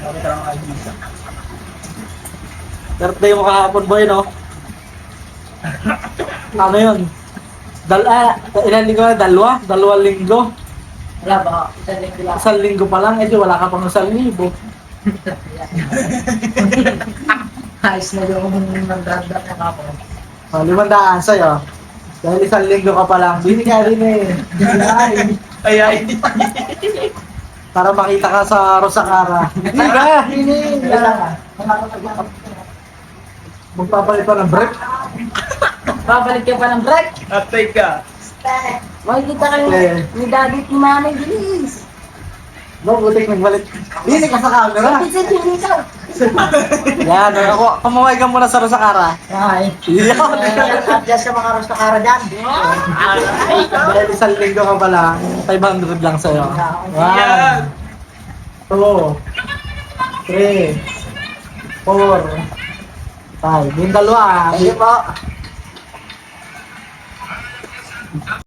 Bakit lang ang isa? Birthday mo kahapon, boy, no? Ano yun? Ilan linggo na? Dalawang linggo? Wala ba? Isang linggo lang. Isang linggo pa lang, wala ka pang 1,000. Ayos na yung nagdagdag na ako. 500 sa'yo. Dahil isang linggo ka pa lang, bili ka rin Ay. Para makita ka sa Rosacara. Hindi ka! Magpapalit pa ng break. Babalik ka pa ng break. At teka. Makikita kayo ni daddy at ni mami, bilis. Butik nagbalik. Bili ka sa camera. Bilis yung ikaw. Yan, ako, kumuhay ka muna sa Rosacara. Ay. Yan. Adjust sa mga Rosacara dyan. Dahil isang linggo ka pa lang, 500 lang sa'yo. Yan. 1, 2, 3, 4, 5. Yung dalawa. Thank you po.